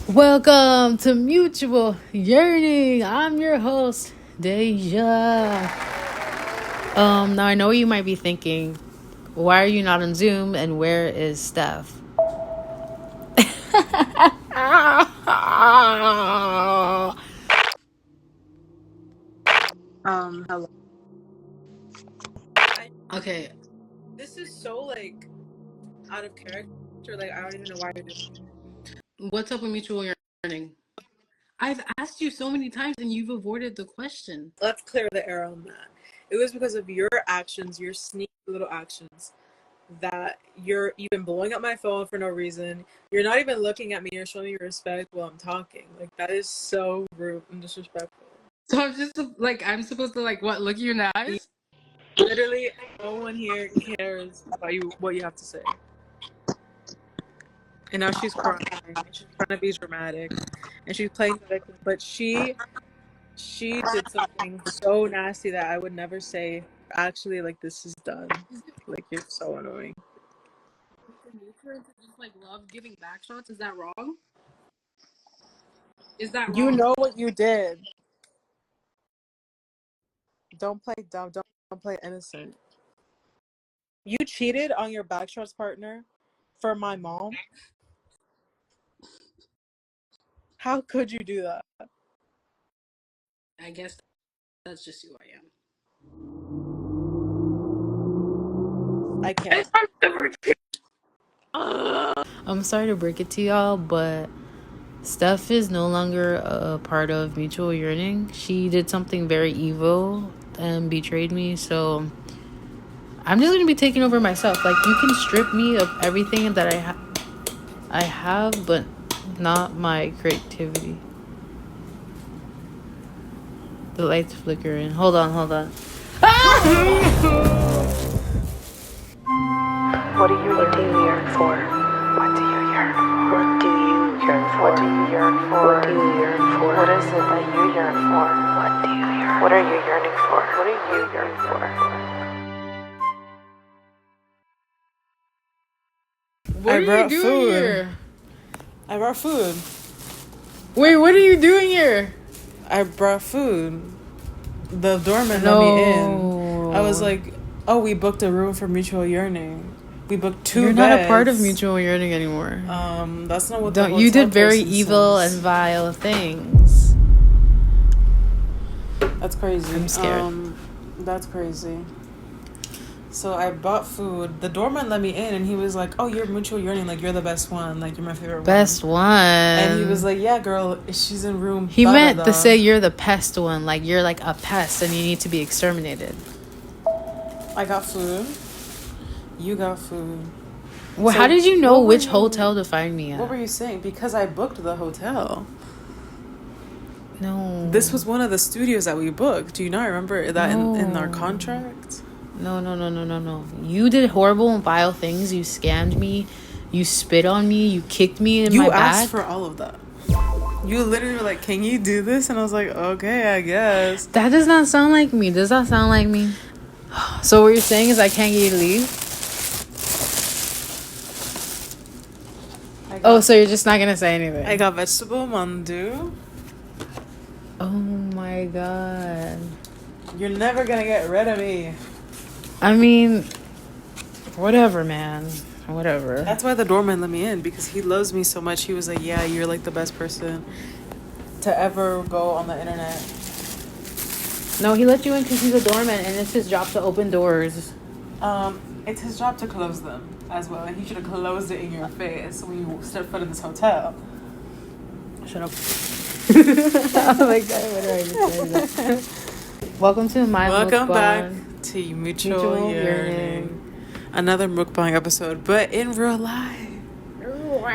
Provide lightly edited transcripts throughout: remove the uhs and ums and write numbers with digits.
Welcome to Mutual Yearning. I'm your host, Deja. Now I know you might be thinking, why are you not on Zoom and where is Steph? Hello. Okay, This is so out of character. Like I don't even know why you're doing what's up with Mutual Yearning? I've asked you so many times and you've avoided the question. it. Let's clear the air on that. It was because of your actions, your sneaky little actions, that you're even blowing up my phone for no reason. You're not even looking at me. You're showing me respect while I'm talking. Like that is so rude and disrespectful. So I'm just I'm supposed to look you in the eyes? Literally, no one here cares about you. What you have to say. And now she's crying. And she's trying to be dramatic, and she's playing the victim. But she did something so nasty that I would never say. Actually, this is done. Like you're so annoying. For nature to just love giving back shots, is that wrong? Is that You wrong? know what you did. Don't play dumb. Don't play innocent. You cheated on your backshots partner for my mom. How could you do that? I guess that's just who I am. I can't. I'm sorry to break it to y'all, but Steph is no longer a part of Mutual Yearning. She did something very evil and betrayed me, so I'm just gonna be taking over myself. Like, you can strip me of everything that I have, but not my creativity. The lights flickering. Hold on. What do you yearn for? What do you yearn for? What do you yearn for? What do you yearn for? What do you yearn for? What is it that you yearn for? What do you yearn? What are you yearning for? What do you yearn for? What are you doing here? I brought food. Wait, what are you doing here? I brought food. The doorman let me in. I was like, oh, we booked a room for Mutual Yearning. We booked two You're beds. not a part of Mutual Yearning anymore. That's not what Don't you did very evil says. and vile things. That's crazy. I'm scared. That's crazy. So I bought food. The doorman let me in, and he was like, "Oh, you're Mutual Yearning. Like you're the best one. Like you're my favorite Best one. And he was like, "Yeah, girl, she's in room." He meant to say you're the pest one. Like you're like a pest, and you need to be exterminated. I got food. You got food. Well, So how did you know what were which you- hotel to find me at? What were you saying? Because I booked the hotel. No. This was one of the studios that we booked. Do you not remember that in our contract? No. You did horrible and vile things. You scammed me. You spit on me. You kicked me in my back. You asked for all of that. You literally were like, "Can you do this?" And I was like, "Okay, I guess." That does not sound like me. Does that sound like me? So what you're saying is I can't get you to leave? Oh, so you're just not gonna say anything? I got vegetable mandu. Oh my god. You're never gonna get rid of me. I mean, whatever, man. Whatever. That's why the doorman let me in, because he loves me so much. He was like, "Yeah, you're like the best person to ever go on the internet." No, he let you in because he's a doorman and it's his job to open doors. It's his job to close them as well. And he should have closed it in your face when you step foot in this hotel. Shut up. Oh my god, what did I just say? Welcome to my Welcome mukbang. back to Mutual Yearning. Another mukbang episode, but in real life.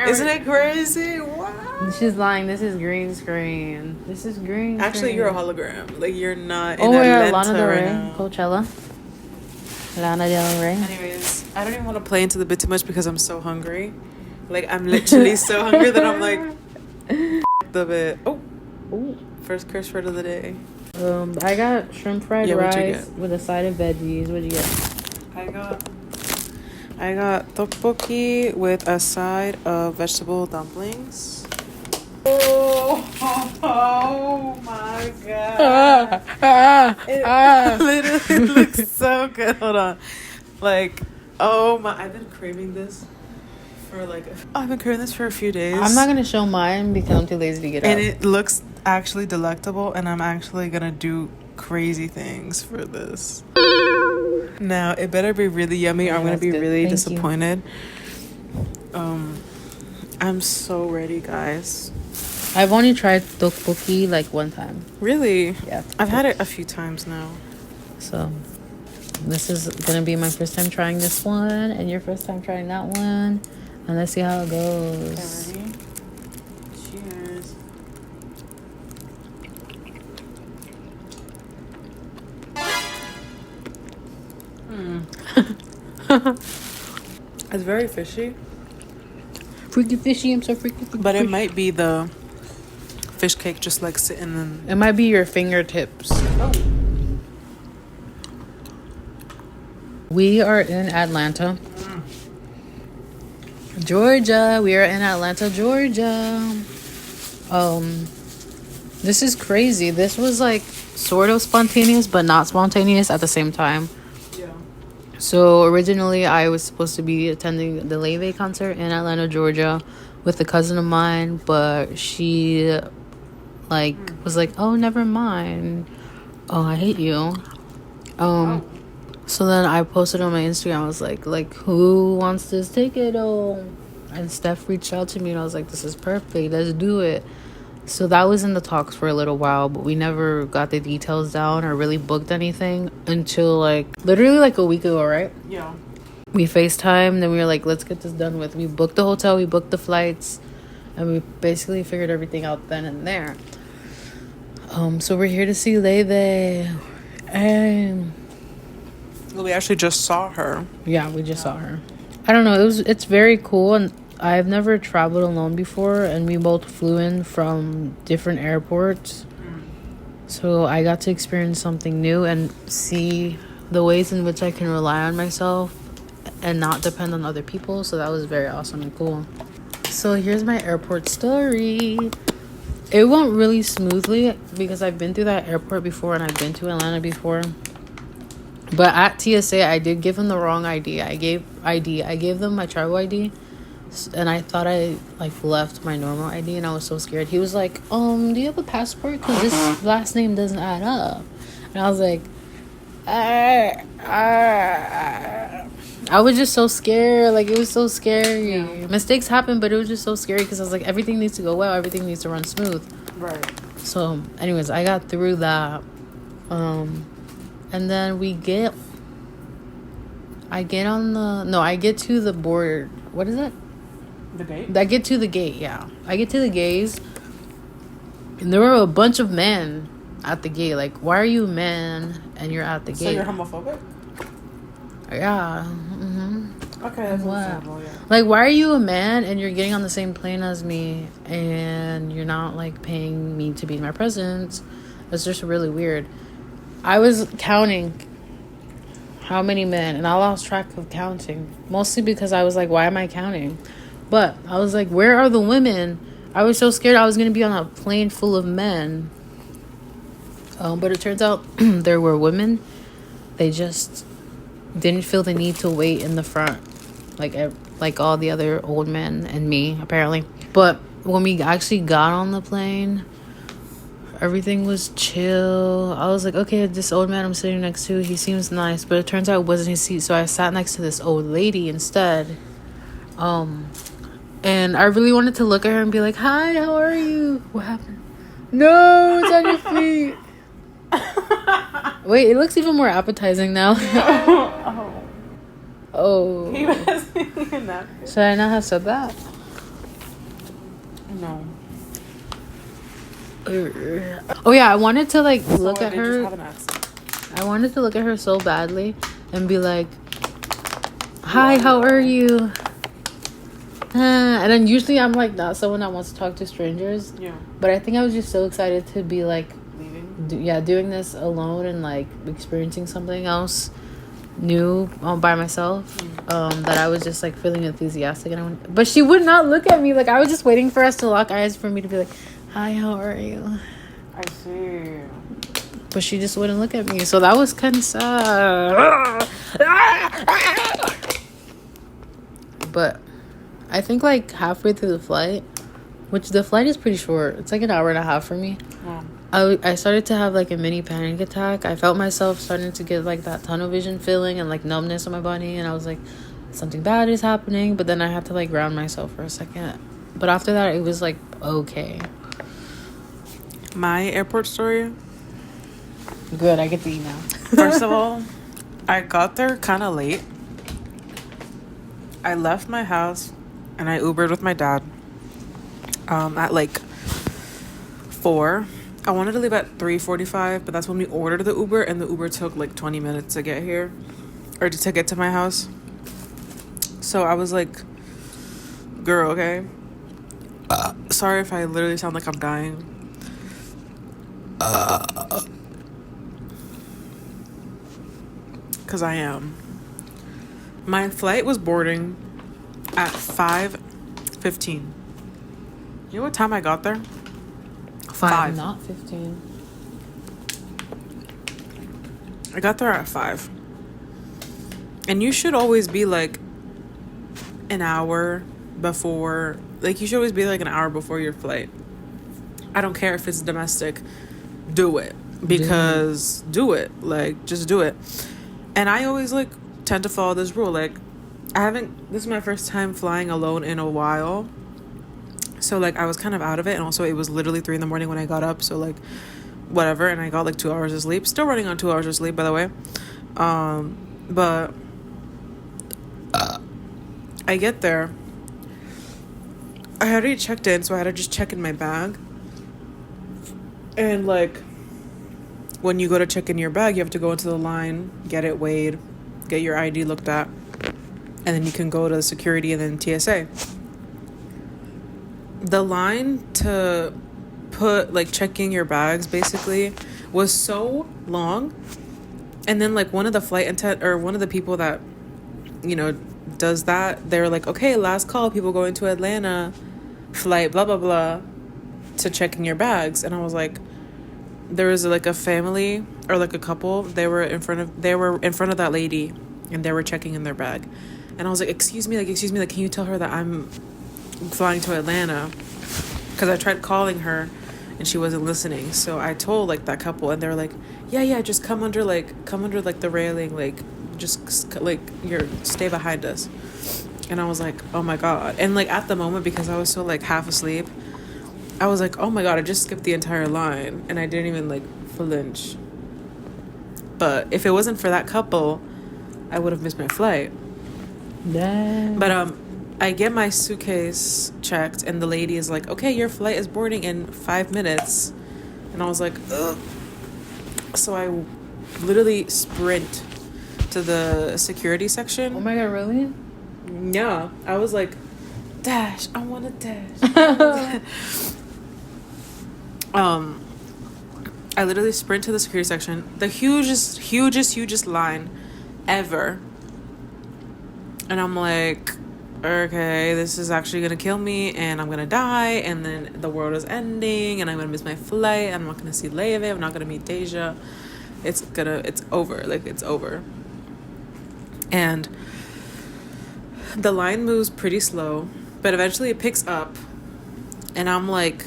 Isn't it crazy? Wow. She's lying. This is green screen. This is green Actually, screen. you're a hologram. Like, you're not in Oh, yeah, Atlanta Lana Del right Rey, now. Coachella. Lana Del Rey. Anyways, I don't even want to play into the bit too much because I'm so hungry. Like, I'm literally so hungry that I'm like, the bit. Oh, Ooh. first curse word of the day. I got shrimp fried Yeah, what'd you rice get? with a side of veggies. What'd you get? I got tteokbokki with a side of vegetable dumplings. Oh my god. It literally looks so good. Hold on. Like, oh my, I've been craving this for a few days. I'm not gonna show mine because I'm too lazy to get And up. it looks actually delectable, and I'm actually gonna do crazy things for this. Now, it better be really yummy or I'm gonna That's be good. really Thank you. disappointed. I'm so ready, guys. I've only tried tteokbokki like one time. Really? Yeah. I've had it a few times now. So this is gonna be my first time trying this one and your first time trying that one. And let's see how it goes. Okay, ready? Cheers. It's very fishy. Freaky fishy, I'm so freaky. But it might be the fish cake just like sitting in. It might be your fingertips. Oh. We are in Atlanta, Georgia. We are in Atlanta, Georgia. This is crazy. This was like sort of spontaneous, but not spontaneous at the same time. Yeah. So originally I was supposed to be attending the Leve concert in Atlanta, Georgia with a cousin of mine, but she was like, oh, never mind. Oh, I hate you. So then I posted on my Instagram. I was like, who wants this ticket? Oh, and Steph reached out to me and I was like, this is perfect. Let's do it. So that was in the talks for a little while, but we never got the details down or really booked anything until literally a week ago, right? Yeah. We FaceTime, then we were like, let's get this done with. We booked the hotel, we booked the flights, and we basically figured everything out then and there. So we're here to see Leve. And Well, we actually just saw her. yeah, we just saw her. I don't know, it's very cool, and I've never traveled alone before, and we both flew in from different airports. So I got to experience something new and see the ways in which I can rely on myself and not depend on other people. So that was very awesome and cool. So here's my airport story. It went really smoothly because I've been through that airport before and I've been to Atlanta before. But at TSA, I did give them the wrong ID. I gave them my travel ID. And I thought I left my normal ID, and I was so scared. He was like, do you have a passport? Because this last name doesn't add up. And I was like, I was just so scared. It was so scary. Yeah. Mistakes happen, but it was just so scary because I was like, everything needs to go well. Everything needs to run smooth. Right. So, anyways, I got through that. And then I get to the border. What is it? The gate? I get to the gate, yeah. I get to the gates, and there were a bunch of men at the gate. Why are you a man and you're at the gate? So you're homophobic? Yeah. Mm-hmm. Okay, that's understandable, yeah. Why are you a man and you're getting on the same plane as me and you're not, paying me to be in my presence? It's just really weird. I was counting how many men, and I lost track of counting. Mostly because I was like, why am I counting? But I was like, where are the women? I was so scared I was going to be on a plane full of men. But it turns out there were women. They just didn't feel the need to wait in the front. Like all the other old men and me, apparently. But when we actually got on the plane, everything was chill. I was like, okay, this old man I'm sitting next to, he seems nice. But it turns out it wasn't his seat. So I sat next to this old lady instead. And I really wanted to look at her and be like, hi, how are you? What happened? No, it's on your feet. Wait, it looks even more appetizing now. Oh. He was in that. Should I not have said that? No. Oh yeah, I wanted to look at her. Just have an accent. I wanted to look at her so badly and be like, hi, how are you? And then usually I'm not someone that wants to talk to strangers. Yeah. But I think I was just so excited to be leaving. doing this alone and experiencing something else new by myself, that I was just like feeling enthusiastic, and but she would not look at me. Like, I was just waiting for us to lock eyes for me to be like, "Hi, how are you?" I see. But she just wouldn't look at me, so that was kind of sad. But I think like halfway through the flight, which the flight is pretty short, it's like an hour and a half for me. Yeah. I started to have like a mini panic attack. I felt myself starting to get like that tunnel vision feeling and like numbness in my body, and I was like, something bad is happening. But then I had to like ground myself for a second. But after that, it was like okay. My airport story. Good, I get to eat now. First of all, I got there kind of late. I left my house and I Ubered with my dad at like 4. I wanted to leave at 3:45, but that's when we ordered the Uber, and the Uber took like 20 minutes to get here, or to get to my house. So I was like, girl, okay? Sorry if I literally sound like I'm dying. Because I am. My flight was boarding at 5:15. You know what time I got there? 5. Not 15. I got there at 5. And you should always be like an hour before, like you should always be like an hour before your flight. I don't care if it's domestic. Do it. Because do it. Like, just do it. And I always like tend to follow this rule. Like, this is my first time flying alone in a while. So like I was kind of out of it, and also it was literally 3 a.m. when I got up, so like whatever, and I got like 2 hours of sleep. Still running on 2 hours of sleep, by the way. But I get there. I had already checked in, so I had to just check in my bag. And like when you go to check in your bag, you have to go into the line, get it weighed, get your ID looked at, and then you can go to security and then TSA. The line to put like checking your bags basically was so long, and then like one of the flight attendant or one of the people that does that, they're like, okay, last call, people going to Atlanta, flight blah blah blah, to check in your bags. And I was like, there was like a family or like a couple, they were in front of that lady, and they were checking in their bag, and I was like, excuse me, can you tell her that I'm flying to Atlanta? Because I tried calling her and she wasn't listening. So I told like that couple, and they're like, yeah, just come under the railing, like just like stay behind us. And I was like, oh my god. And like at the moment, because I was so like half asleep, I was like, oh my god, I just skipped the entire line and I didn't even like flinch. But if it wasn't for that couple, I would have missed my flight. Damn. But I get my suitcase checked, and the lady is like, okay, your flight is boarding in 5 minutes. And I was like, ugh. So I literally sprint to the security section. Oh my god, really? Yeah. I was like, dash, I want to dash. I literally sprint to the security section. The hugest line ever. And I'm like, okay, this is actually gonna kill me, and I'm gonna die, and then the world is ending, and I'm gonna miss my flight. I'm not gonna see Leve. I'm not gonna meet Deja. It's over. Like, it's over. And the line moves pretty slow, but eventually it picks up, and I'm like,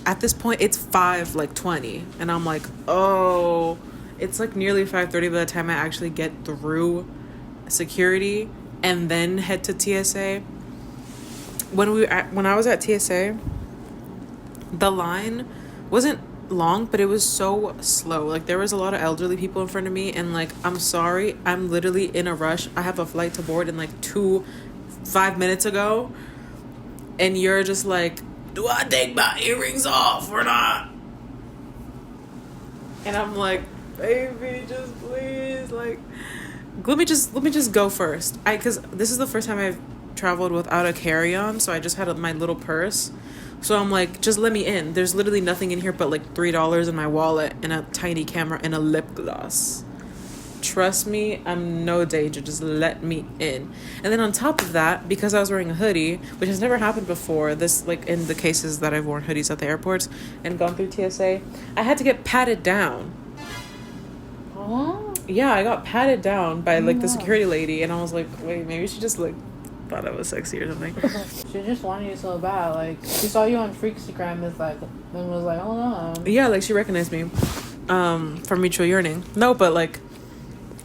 at this point it's 5:20, and I'm like, oh, it's like nearly 5:30 by the time I actually get through security and then head to TSA. When I was at TSA, the line wasn't long, but it was so slow. Like, there was a lot of elderly people in front of me, and like, I'm sorry, I'm literally in a rush. I have a flight to board in like 5 minutes ago, and you're just like, do I take my earrings off or not? And I'm like, baby, just please, like, let me just go first. Because this is the first time I've traveled without a carry-on, so I just had my little purse. So I'm like, just let me in. There's literally nothing in here but like $3 in my wallet and a tiny camera and a lip gloss. trust me, I'm no danger, just let me in. And then on top of that, because I was wearing a hoodie, which has never happened before, this, like, in the cases that I've worn hoodies at the airports and gone through TSA, I had to get patted down. Oh. Yeah, I got patted down by, like, the security lady, and I was like, wait, maybe she just, like, thought I was sexy or something. She just wanted you so bad. Like, she saw you on Freakstagram, and was like, oh no. Yeah, like, she recognized me from Mutual Yearning. No, but, like,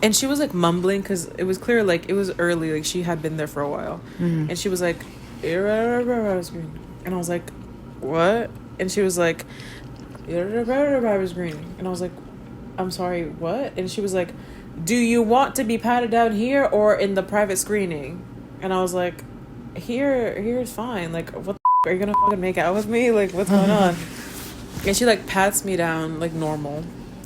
and she was, like, mumbling, because it was clear, like, it was early, like, she had been there for a while. Mm-hmm. And she was like, and I was like, what? And she was like, I was green. And I was like, I'm sorry, what? And she was like, do you want to be patted down here or in the private screening? And I was like, here's fine. Like, what the are you gonna fucking make out with me? Like, what's going on? And she, like, pats me down like normal.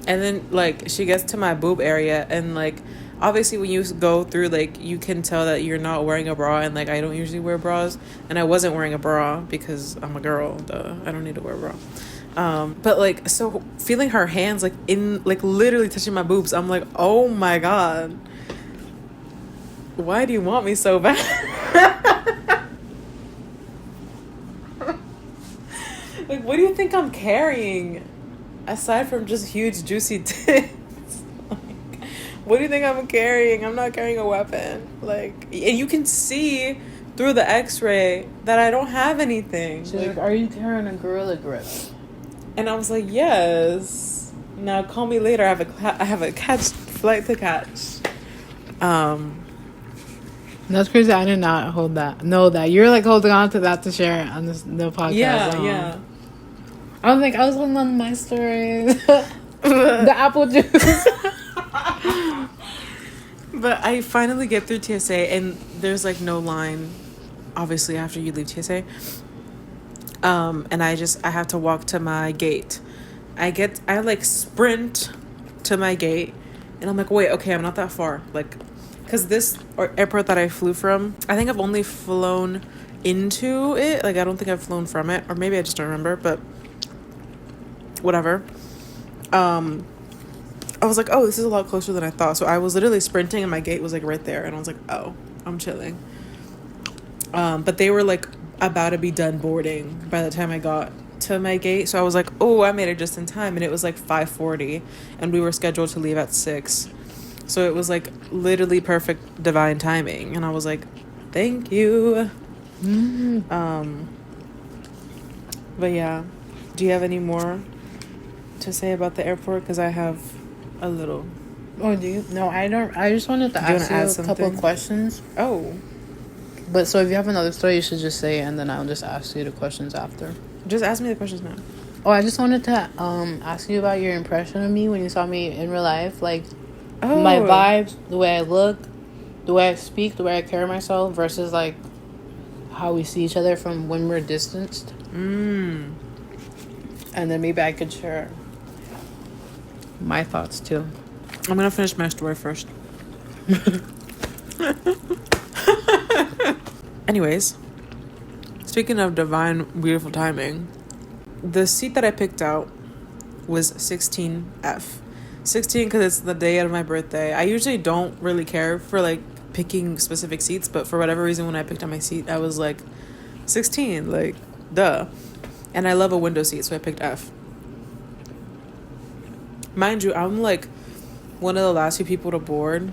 And then, like, she gets to my boob area, and, like, obviously when you go through, like, you can tell that you're not wearing a bra, and, like, I don't usually wear bras, and I wasn't wearing a bra because I'm a girl, duh. I don't need to wear a bra. But, like, so feeling her hands, like, in, like, literally touching my boobs, I'm like, oh my god, why do you want me so bad? Like, what do you think I'm carrying aside from just huge juicy tits? Like, what do you think I'm carrying? I'm not carrying a weapon. Like, and you can see through the x-ray that I don't have anything. She's like, are you carrying a gorilla grip? And I was like, yes. Now call me later. I have a flight to catch. That's crazy. I did not know that. You're like holding on to that to share it on the podcast. Yeah. I was like, I was holding on to my story. The apple juice. But I finally get through TSA, and there's, like, no line, obviously, after you leave TSA. And I have to walk to my gate. I like sprint to my gate, and I'm like, wait, okay, I'm not that far. Like, because this airport that I flew from, I think I've only flown into it. Like, I don't think I've flown from it, or maybe I just don't remember, but whatever. I was like, oh, this is a lot closer than I thought. So I was literally sprinting, and my gate was, like, right there, and I was like, oh, I'm chilling. But they were, like, about to be done boarding by the time I got to my gate, so I was like, oh, I made it just in time. And it was like 5:40, and we were scheduled to leave at 6, so it was like literally perfect divine timing. And I was like, thank you. But yeah, do you have any more to say about the airport? Because I have a little. Oh, do you? No, I don't. I just wanted to ask you a couple of questions. Oh, but so if you have another story, you should just say it, and then I'll just ask you the questions after. just ask me the questions now. Oh, I just wanted to ask you about your impression of me when you saw me in real life. Like, my vibes, the way I look, the way I speak, the way I carry myself, versus, like, how we see each other from when we're distanced. And then maybe I could share my thoughts, too. I'm going to finish my story first. Anyways, speaking of divine, beautiful timing, the seat that I picked out was 16F. 16 because it's the day of my birthday. I usually don't really care for, like, picking specific seats, but for whatever reason, when I picked out my seat, I was like, 16, like, duh. And I love a window seat, so I picked F. Mind you, I'm, like, one of the last few people to board,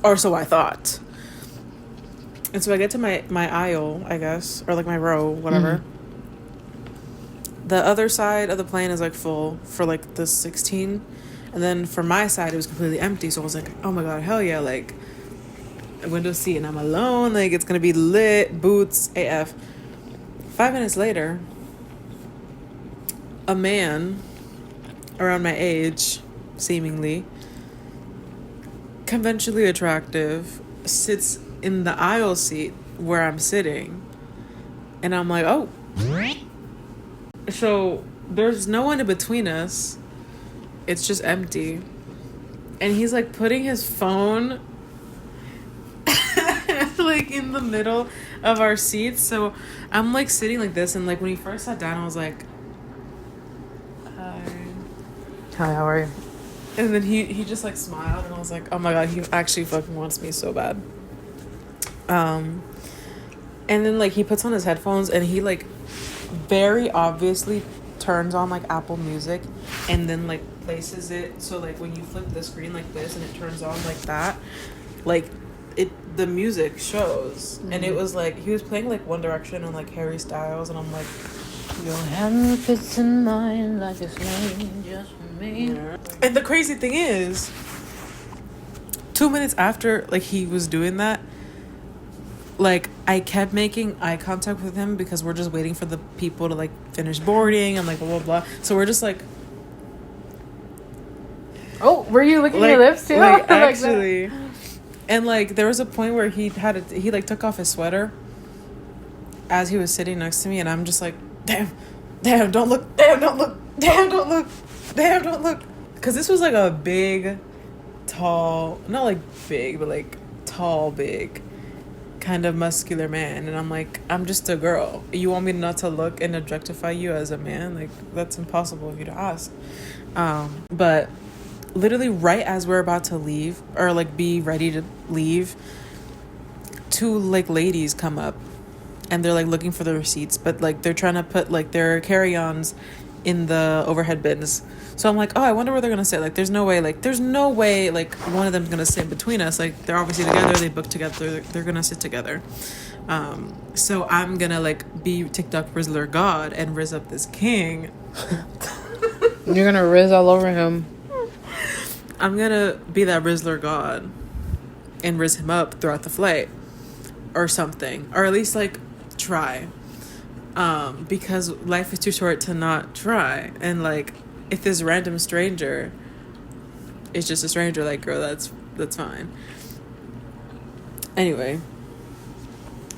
or so I thought. And so I get to my aisle, I guess, or, like, my row, whatever. The other side of the plane is, like, full for, like, the 16. And then for my side, it was completely empty. So I was like, oh, my God, hell yeah. Like, a window seat and I'm alone. Like, it's going to be lit, boots, AF. 5 minutes later, a man around my age, seemingly, conventionally attractive, sits in the aisle seat where I'm sitting. And I'm like, oh. So there's no one in between us. It's just empty. And he's, like, putting his phone like in the middle of our seats. So I'm, like, sitting like this, and, like, when he first sat down, I was like, hi, Hi, how are you? And then he just like smiled, and I was like, oh my god, he actually fucking wants me so bad. And then like he puts on his headphones, and he like very obviously turns on like Apple Music, and then like places it so like when you flip the screen like this and it turns on like that, like the music shows. And it was like he was playing like One Direction and like Harry Styles, and I'm like, Your hand fits in mine like it's made just for me. yeah. And the crazy thing is, 2 minutes after like he was doing that, like I kept making eye contact with him because we're just waiting for the people to like finish boarding and like blah blah blah. So we're just like, Oh, were you licking like, your lips too? like that. actually. And like there was a point where he like took off his sweater as he was sitting next to me, and I'm just like, damn, don't look, damn, don't look, damn, don't look, damn, don't look. Because this was like a big, tall, not like big, but like tall, big, kind of muscular man. And I'm like, I'm just a girl. You want me not to look and objectify you as a man? Like, that's impossible of you to ask. But literally right as we're about to leave, or like be ready to leave, two like ladies come up, and they're like looking for the receipts, but like they're trying to put like their carry-ons in the overhead bins. So I'm like, oh, I wonder where they're gonna sit. Like there's no way like one of them's gonna sit between us. Like they're obviously together, they booked together, they're gonna sit together. So I'm gonna like be TikTok Rizzler God and rizz up this king. You're gonna rizz all over him. I'm gonna be that Rizzler God and rizz him up throughout the flight or something, or at least like try, because life is too short to not try. And like if this random stranger is just a stranger, like, girl, that's fine. Anyway,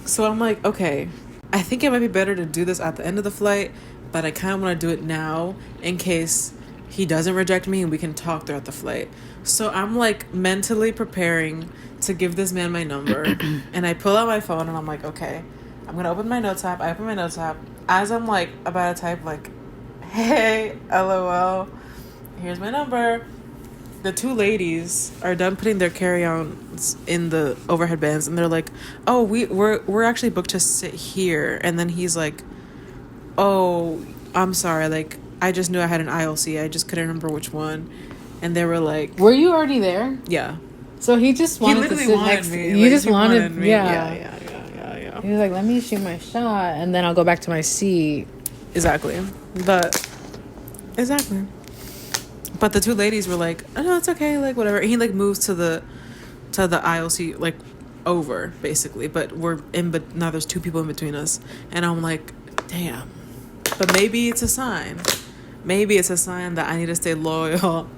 so I'm like, okay, I think it might be better to do this at the end of the flight, but I kind of want to do it now in case he doesn't reject me and we can talk throughout the flight. So I'm like mentally preparing to give this man my number. And I pull out my phone and I'm like, okay, I'm gonna open my notes app. I open my notes app. As I'm like about to type like, hey, LOL, here's my number, the two ladies are done putting their carry-ons in the overhead bins, and they're like, oh, we're actually booked to sit here. And then he's like, oh, I'm sorry, like I just knew I had an ILC, I just couldn't remember which one. And they were like, Were you already there? yeah. So he just wanted to sit next to me. you. Like, just wanted me. Yeah. Yeah. He was like, let me shoot my shot and then I'll go back to my seat. Exactly. But the two ladies were like, oh no, it's okay, like whatever. And he like moves to the ILC like over basically, but we're in, but now there's two people in between us. And I'm like, damn. But maybe it's a sign. Maybe it's a sign that I need to stay loyal.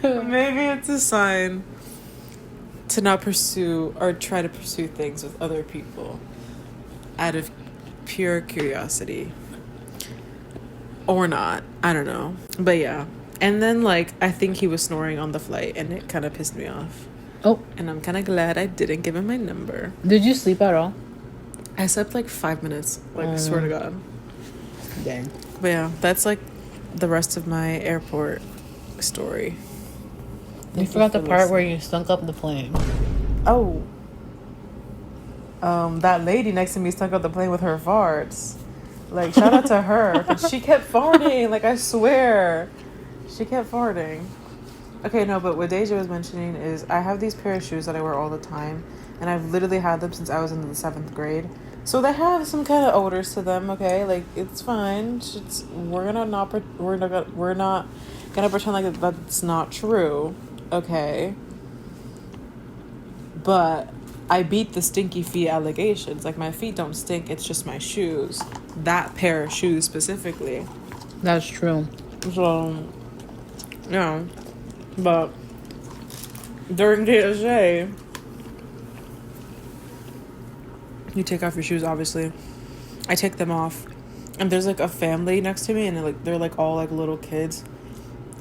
Maybe it's a sign to not pursue or try to pursue things with other people out of pure curiosity. Or not. I don't know. But yeah. And then like I think he was snoring on the flight, and it kind of pissed me off. Oh. And I'm kind of glad I didn't give him my number. Did you sleep at all? I slept like 5 minutes. Like, I swear to God. Dang. But yeah, that's like the rest of my airport story. You forgot the part where you stunk up the plane. Oh. That lady next to me stunk up the plane with her farts. Like, shout out to her. But she kept farting. Like, I swear. She kept farting. Okay, no, but what Deja was mentioning is I have these pair of shoes that I wear all the time. And I've literally had them since I was in the 7th grade. So they have some kind of odors to them, okay? Like, it's fine. We're not gonna pretend like that's not true, okay? But I beat the stinky feet allegations. Like, my feet don't stink. It's just my shoes. That pair of shoes specifically. That's true. So, yeah. But during DSA, you take off your shoes, obviously. I take them off. And there's like a family next to me, and they're like all like little kids.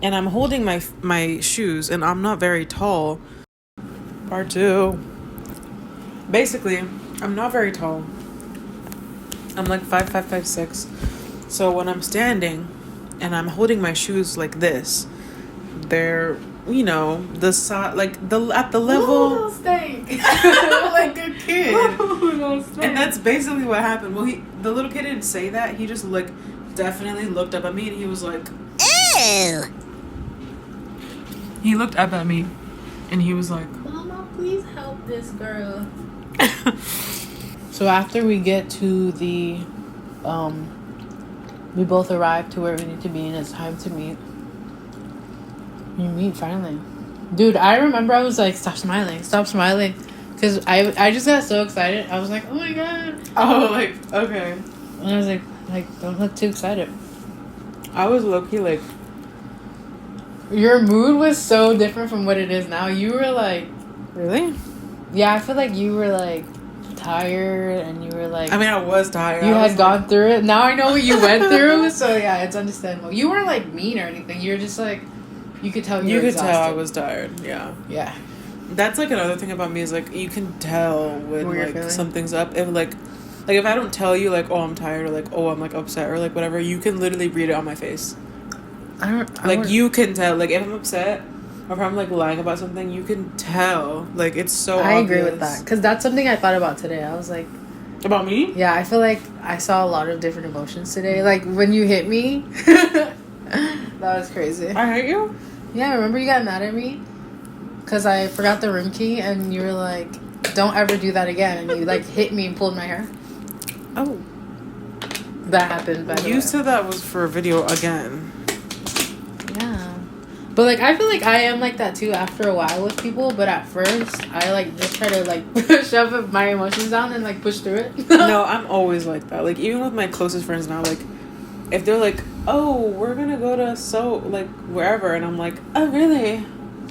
And I'm holding my shoes, and I'm not very tall. Part 2. Basically, I'm not very tall. I'm like 5'5", 5'6". So when I'm standing, and I'm holding my shoes like this. They're, you know, the side, like the at the level, like a kid. And that's basically what happened. Well, the little kid didn't say that. He just like definitely looked up at me, and he was like, "Ew." He looked up at me, and he was like, "Mama, please help this girl." So after we get to the, we both arrive to where we need to be, and it's time to meet. We meet finally. Dude, I remember I was like, stop smiling. Because I just got so excited. I was like, oh my God. oh, like, okay. And I was like, don't look too excited. I was low-key like... Your mood was so different from what it is now. You were like... Really? Yeah, I feel like you were like tired and you were like... I mean, I was tired. You had gone through it. Now I know what you went through. So yeah, it's understandable. You weren't like mean or anything. You were just like... You could tell you were exhausted. Tell I was tired, yeah. Yeah. That's like another thing about me is like you can tell when like something's up. If like if I don't tell you like, oh, I'm tired, or like, oh, I'm like upset, or like whatever, you can literally read it on my face. You can tell. Like if I'm upset or if I'm like lying about something, you can tell. Like it's so obvious. I agree with that. Because that's something I thought about today. I was like... About me? Yeah, I feel like I saw a lot of different emotions today. Like when you hit me... That was crazy. I hate you? Yeah, remember you got mad at me? Because I forgot the room key and you were like, don't ever do that again. And you like hit me and pulled my hair. Oh. That happened, by the way. You said that was for a video again. Yeah. But like, I feel like I am like that too after a while with people. But at first, I like just try to like shove my emotions down and like push through it. No, I'm always like that. Like even with my closest friends now, like if they're like, oh, we're gonna go to like wherever, and I'm like, oh really?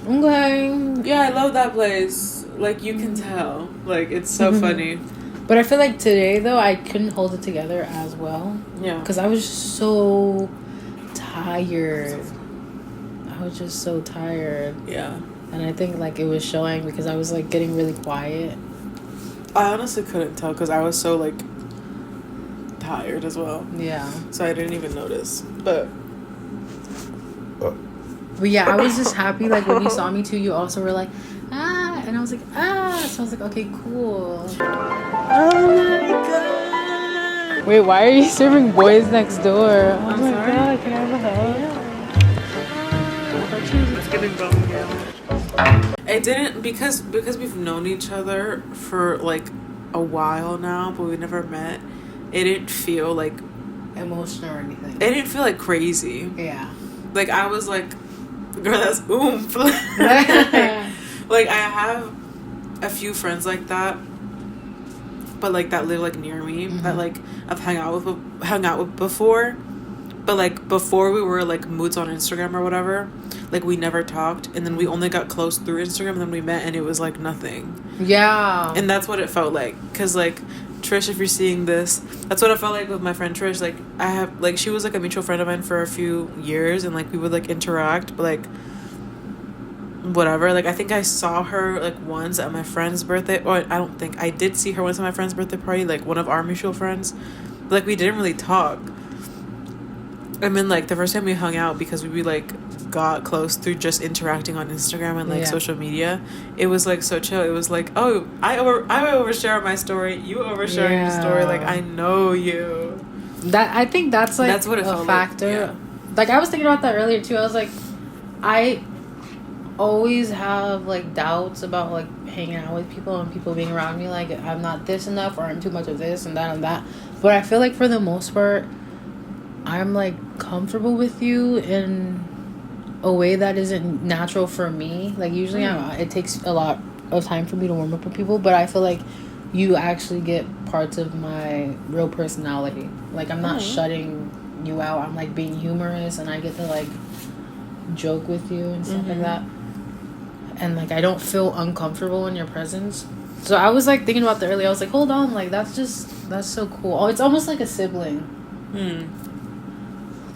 Okay. Yeah, I love that place. Like you can tell. Like it's so funny. But I feel like today though I couldn't hold it together as well. Yeah. Because I was so tired. I was just so tired. Yeah. And I think like it was showing because I was like getting really quiet. I honestly couldn't tell because I was so like tired as well. Yeah. So I didn't even notice. But yeah, I was just happy like when you saw me too, you also were like, ah, and I was like, ah, so I was like, okay, cool. Oh my God. Wait, why are you serving boys next door? Oh I'm my sorry? God, can I have a hug? it's getting bone again. It didn't because we've known each other for like a while now, but we never met. It didn't feel like emotional or anything. It didn't feel like crazy. Yeah. Like I was like, girl, that's oomph. Like I have a few friends like that, but like that live like near me that like I've hung out with before, but like before we were like moods on Instagram or whatever, like we never talked, and then we only got close through Instagram, and then we met, and it was like nothing. Yeah. And that's what it felt like, cause like Trish, if you're seeing this, that's what I felt like with my friend Trish. Like I have like she was like a mutual friend of mine for a few years, and like we would like interact, but like whatever. Like I think I saw her like once at my friend's birthday, or I don't think I did see her once at my friend's birthday party, like one of our mutual friends, but like we didn't really talk. I mean, like the first time we hung out, because we like got close through just interacting on Instagram and like social media, it was like so chill. It was like, oh, I overshare my story, you overshare your story, like I know you. That I think that's like that's what it a factor. Like I was thinking about that earlier too. I was like, I always have like doubts about like hanging out with people and people being around me, like I'm not this enough or I'm too much of this and that. But I feel like for the most part I'm like comfortable with you in a way that isn't natural for me. Like usually it takes a lot of time for me to warm up with people, but I feel like you actually get parts of my real personality. Like I'm not shutting you out. I'm like being humorous, and I get to like joke with you and stuff like that. And like I don't feel uncomfortable in your presence. So I was like thinking about that earlier. I was like, hold on, like that's so cool. Oh, it's almost like a sibling.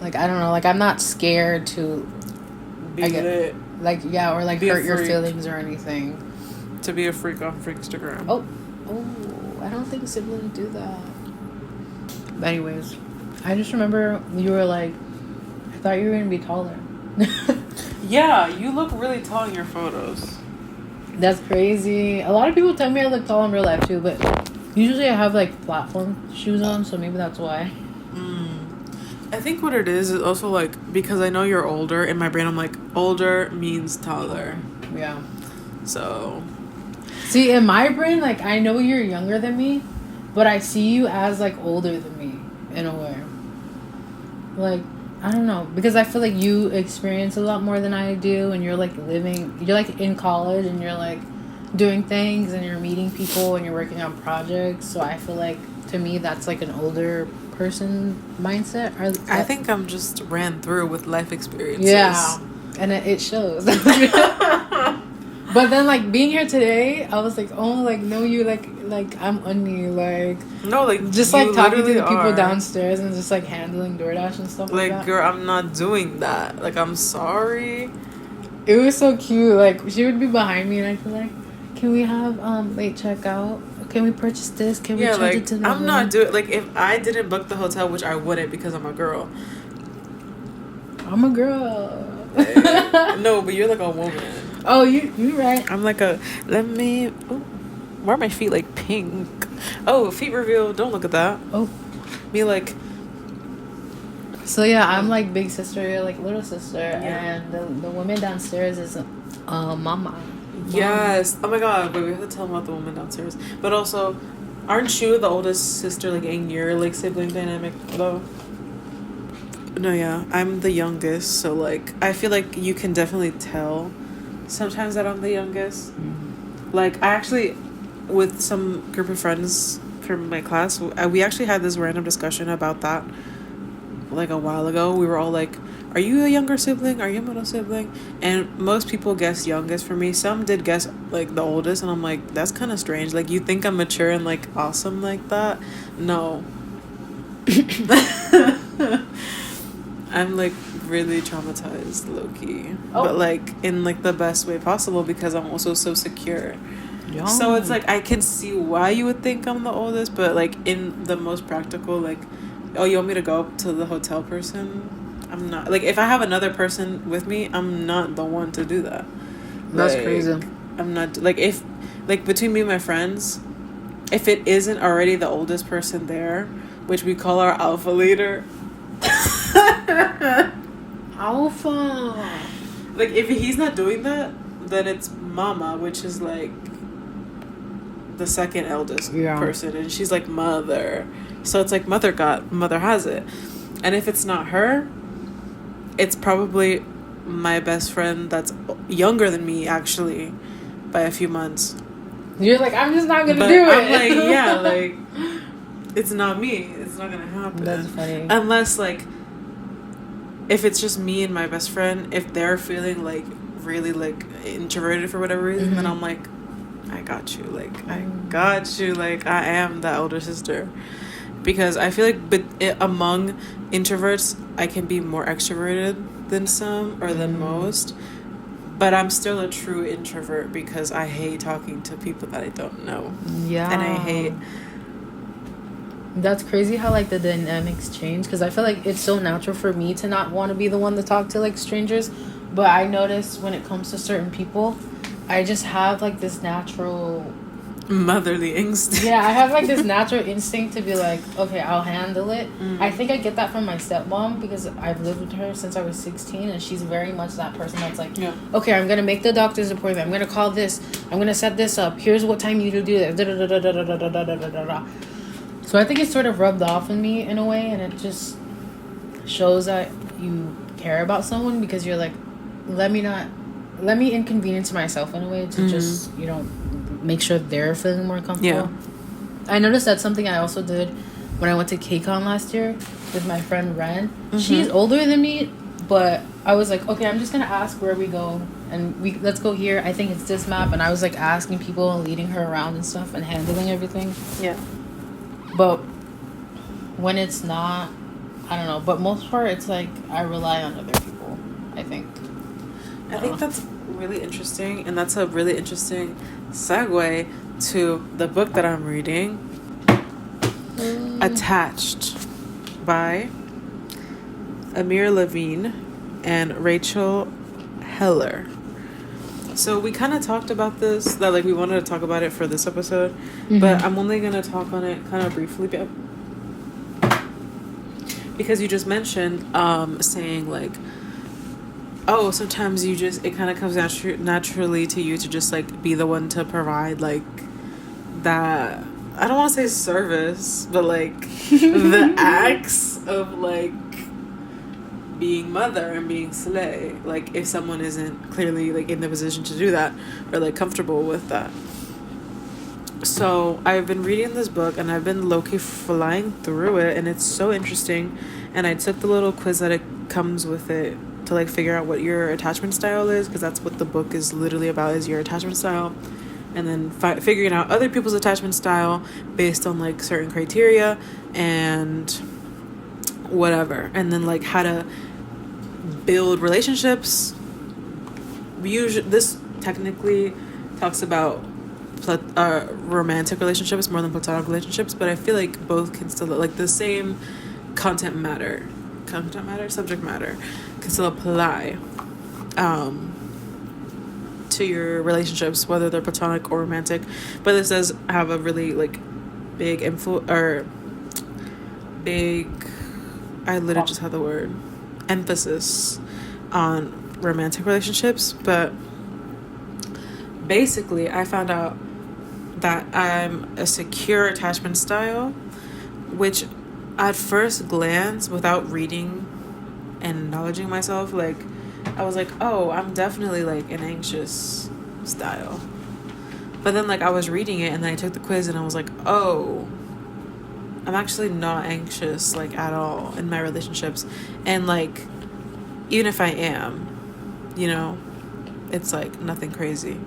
Like I don't know, like I'm not scared to hurt your feelings or anything. To be a freak on Freakstagram. Oh, I don't think siblings do that. But anyways, I just remember you were like, thought you were gonna be taller. Yeah, you look really tall in your photos. That's crazy. A lot of people tell me I look tall in real life too, but usually I have like platform shoes on, so maybe that's why. I think what it is also like because I know you're older. In my brain, I'm like older means taller. Yeah. So, See, in my brain, like I know you're younger than me, but I see you as like older than me in a way. Like I don't know, because I feel like you experience a lot more than I do, and you're like you're like in college, and you're like doing things, and you're meeting people, and you're working on projects. So I feel like to me that's like an older person mindset. I think I'm just ran through with life experiences. Yeah, and it shows. But then like being here today, I was like, oh, like no, you like I'm ugly, like no, like just like talking to the people are. downstairs and just like handling DoorDash and stuff like that. Girl, I'm not doing that. Like, I'm sorry. It was so cute. Like she would be behind me, and I'd be like, "Can we have late checkout? Can we purchase this? Can we charge it to the I'm room?" not doing like if I didn't book the hotel, which I wouldn't because I'm a girl. I'm a girl. No, but you're like a woman. Oh, you right. I'm like a why are my feet like pink? Oh, feet reveal. Don't look at that. Oh, Me like. so yeah, I'm like big sister, you're like little sister, and the woman downstairs is mama. Yes. Oh my god. But we have to tell them about the woman downstairs. But also, aren't you the oldest sister? Like in your like sibling dynamic though. No, yeah, I'm the youngest, so like I feel like you can definitely tell sometimes that I'm the youngest. Like I actually, with some group of friends from my class, we actually had this random discussion about that like a while ago. We were all like, are you a younger sibling? Are you a middle sibling? And most people guessed youngest for me. Some did guess like the oldest, and I'm like, that's kind of strange. Like you think I'm mature and like awesome like that? No. I'm like really traumatized, low-key. Oh. But like in like the best way possible because I'm also so secure. Yeah. So it's like I can see why you would think I'm the oldest, but like in the most practical, like, oh, you want me to go up to the hotel person? I'm not. Like if I have another person with me, I'm not the one to do that. That's Like, crazy. I'm not like if like between me and my friends, if it isn't already the oldest person there, which we call our alpha leader. Alpha. Like if he's not doing that, then it's mama, which is like the second eldest person, and she's like mother. So it's like mother has it. And if it's not her, it's probably my best friend that's younger than me actually by a few months. You're like, I'm just not gonna do it. I'm like, yeah, like it's not me. It's not gonna happen. That's funny. Unless like if it's just me and my best friend, if they're feeling like really like introverted for whatever reason, then I'm like, I got you. Like I got you. Like I am the older sister. Because I feel like among introverts, I can be more extroverted than some or than most. But I'm still a true introvert because I hate talking to people that I don't know. Yeah. And I hate... That's crazy how, like, the dynamics change. Because I feel like it's so natural for me to not want to be the one to talk to, like, strangers. But I notice when it comes to certain people, I just have, like, this natural... motherly instinct. Yeah, I have like this natural instinct to be like, okay, I'll handle it. I think I get that from my stepmom because I've lived with her since I was 16, and she's very much that person that's like, okay, I'm gonna make the doctor's appointment, I'm gonna call this, I'm gonna set this up, here's what time you do this. So I think it's sort of rubbed off on me in a way, and it just shows that you care about someone because you're like, let me inconvenience myself in a way to just, you know, make sure they're feeling more comfortable. Yeah. I noticed that's something I also did when I went to KCON last year with my friend Ren. She's older than me, but I was like, okay, I'm just gonna ask where we go, and let's go here. I think it's this map, and I was like asking people and leading her around and stuff and handling everything. Yeah. But when it's not, I don't know. But most part, it's like I rely on other people. I think that's really interesting, and that's a really interesting segue to the book that I'm reading, Attached by Amir Levine and Rachel Heller. So we kind of talked about this, that like we wanted to talk about it for this episode, but I'm only going to talk on it kind of briefly because you just mentioned saying like, oh, sometimes you just, it kind of comes naturally to you to just like be the one to provide like that, I don't want to say service, but like the acts of like being mother and being slay, like if someone isn't clearly like in the position to do that or like comfortable with that. So I've been reading this book and I've been low-key flying through it, and it's so interesting, and I took the little quiz that it comes with it to like figure out what your attachment style is, because that's what the book is literally about, is your attachment style, and then figuring out other people's attachment style based on like certain criteria and whatever, and then like how to build relationships. This technically talks about romantic relationships more than platonic relationships, but I feel like both can still, like, the same subject matter can still apply to your relationships, whether they're platonic or romantic. But this does have a really like big I literally just had the word emphasis on romantic relationships. But basically I found out that I'm a secure attachment style, which at first glance, without reading and acknowledging myself, like I was like, oh, I'm definitely like an anxious style. But then like I was reading it and then I took the quiz and I was like, oh, I'm actually not anxious like at all in my relationships. And like even if I am, you know, it's like nothing crazy,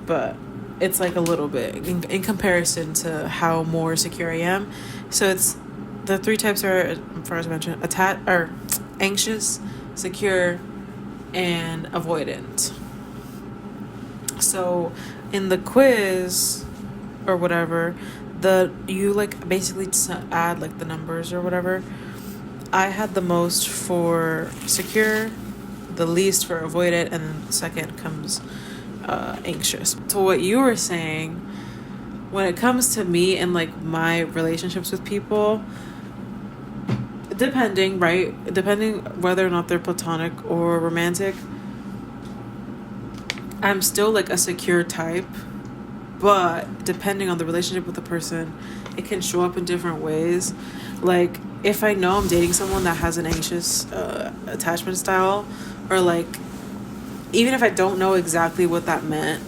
but it's like a little bit in comparison to how more secure I am. So it's the three types are, first I mentioned, anxious, secure, and avoidant. So in the quiz or whatever, you like basically add like the numbers or whatever. I had the most for secure, the least for avoidant, and then the second comes anxious. So what you were saying, when it comes to me and like my relationships with people, depending whether or not they're platonic or romantic, I'm still like a secure type. But depending on the relationship with the person, it can show up in different ways. Like if I know I'm dating someone that has an anxious attachment style, or like even if I don't know exactly what that meant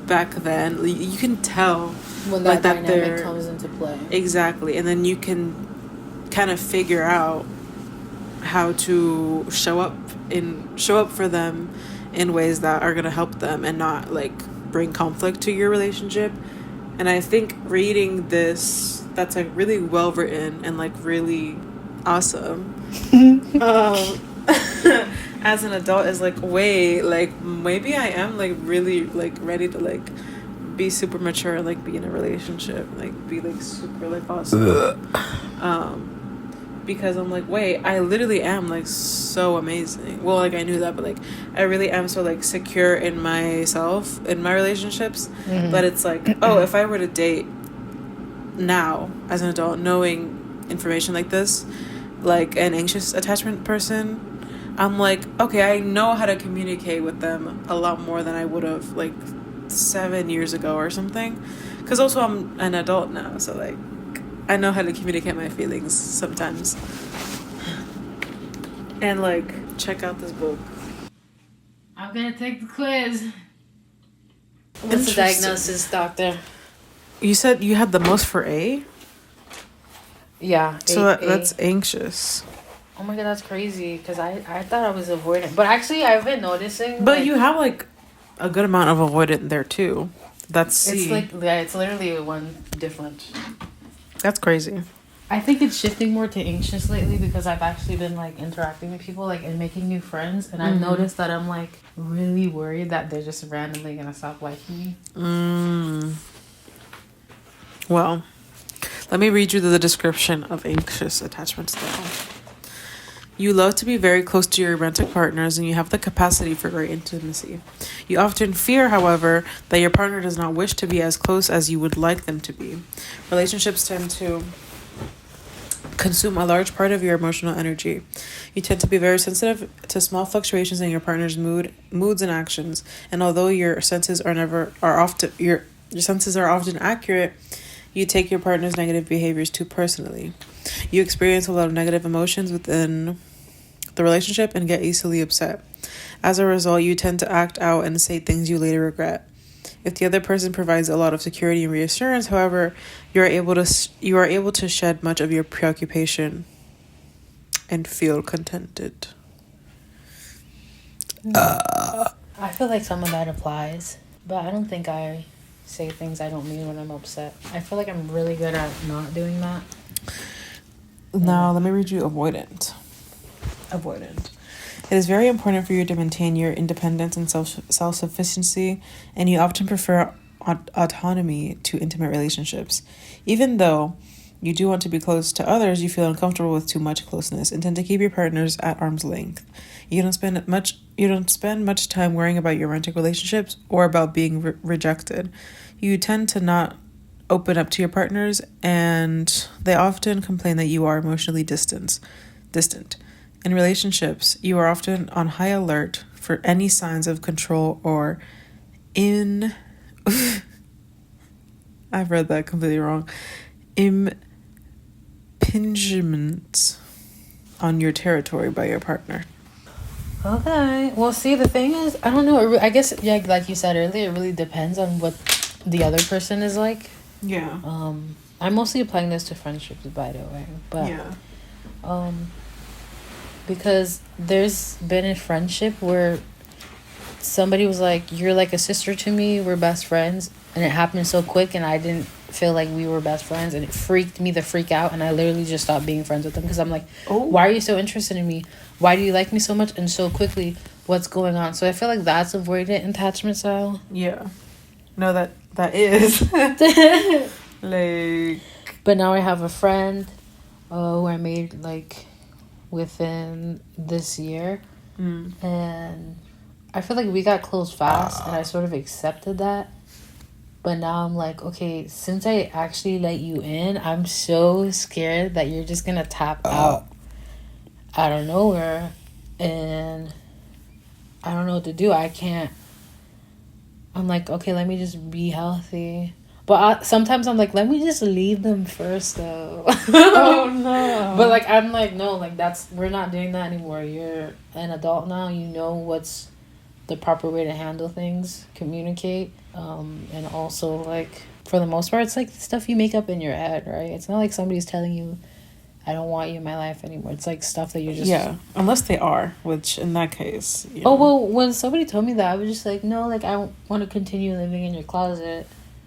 back then, you can tell when that like dynamic comes into play. Exactly. And then you can kind of figure out how to show up for them in ways that are going to help them and not like bring conflict to your relationship. And I think reading this, that's like really well written and like really awesome as an adult, is like, wait, like maybe I am like really like ready to like be super mature and like be in a relationship, like be like super like awesome. Because I'm like, wait, I literally am like so amazing. Well, like I knew that, but like I really am so like secure in myself, in my relationships. Mm-hmm. But it's like, oh, if I were to date now as an adult, knowing information like this, like an anxious attachment person, I'm like, okay, I know how to communicate with them a lot more than I would have like 7 years ago or something. Because also I'm an adult now, so like I know how to communicate my feelings sometimes. And like, check out this book. I'm gonna take the quiz. What's the diagnosis, doctor? You said you had the most for A? Yeah. So that's anxious. Oh my god, that's crazy. Because I thought I was avoidant. But actually, I've been noticing. But like, you have like a good amount of avoidant there too. That's C. It's like, yeah, it's literally one different. That's crazy. I think it's shifting more to anxious lately because I've actually been like interacting with people like and making new friends, and I've noticed that I'm like really worried that they're just randomly gonna stop liking me. Well, let me read you the description of anxious attachment style. You love to be very close to your romantic partners and you have the capacity for great intimacy. You often fear, however, that your partner does not wish to be as close as you would like them to be. Relationships tend to consume a large part of your emotional energy. You tend to be very sensitive to small fluctuations in your partner's moods and actions, and although your senses are often accurate, you take your partner's negative behaviors too personally. You experience a lot of negative emotions within the relationship and get easily upset. As a result, you tend to act out and say things you later regret. If the other person provides a lot of security and reassurance, however, you are able to shed much of your preoccupation and feel contented. I feel like some of that applies, but I don't think I say things I don't mean when I'm upset. I feel like I'm really good at not doing that. Now, let me read you avoidant. It is very important for you to maintain your independence and self-sufficiency, and you often prefer autonomy to intimate relationships. Even though you do want to be close to others, you feel uncomfortable with too much closeness and tend to keep your partners at arm's length. You don't spend much time worrying about your romantic relationships or about being rejected. You tend to not open up to your partners, and they often complain that you are emotionally distant. In relationships, you are often on high alert for any signs of control or I've read that completely wrong. Impingement on your territory by your partner. Okay. Well, see, the thing is, I don't know. I guess, yeah, like you said earlier, it really depends on what the other person is like. Yeah. I'm mostly applying this to friendships, by the way. But, Yeah. because there's been a friendship where somebody was like, you're like a sister to me, we're best friends, and it happened so quick and I didn't feel like we were best friends, and it freaked me the freak out, and I literally just stopped being friends with them because I'm like, why are you so interested in me? Why do you like me so much and so quickly? What's going on? So I feel like that's avoidant attachment style. Yeah. No, that is like. But now I have a friend who I made like within this year, and I feel like we got close fast, and I sort of accepted that. But now I'm like, okay, since I actually let you in, I'm so scared that you're just gonna tap out of nowhere, and I don't know what to do. I'm like, okay, let me just be healthy. But sometimes I'm like, let me just leave them first, though. Oh, no. But, like, I'm like, no, like, we're not doing that anymore. You're an adult now. You know what's the proper way to handle things, communicate. And also, like, for the most part, it's, like, stuff you make up in your head, right? It's not like somebody's telling you, I don't want you in my life anymore. It's, like, stuff that you're just... Yeah, unless they are, which, in that case... Oh, well, when somebody told me that, I was just like, no, like, I want to continue living in your closet.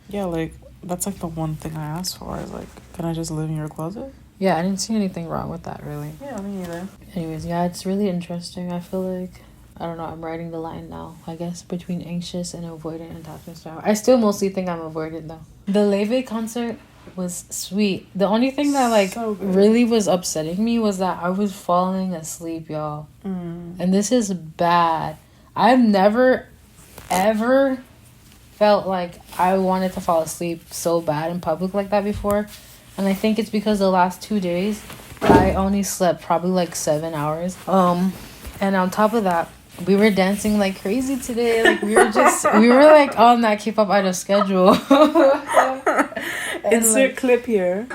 Yeah, like, that's, like, the one thing I asked for is, like, can I just live in your closet? Yeah, I didn't see anything wrong with that, really. Yeah, me neither. Anyways, yeah, it's really interesting. I feel like, I don't know, I'm writing the line now, I guess, between anxious and avoidant attachment style. I still mostly think I'm avoidant, though. The Leve concert was sweet. The only thing that, like, really was upsetting me was that I was falling asleep, y'all. And this is bad. I've never, ever felt like I wanted to fall asleep so bad in public like that before. And I think it's because the last 2 days I only slept probably like 7 hours. And on top of that, we were dancing like crazy today. Like we were like on that K-pop idol schedule. Insert like, clip here.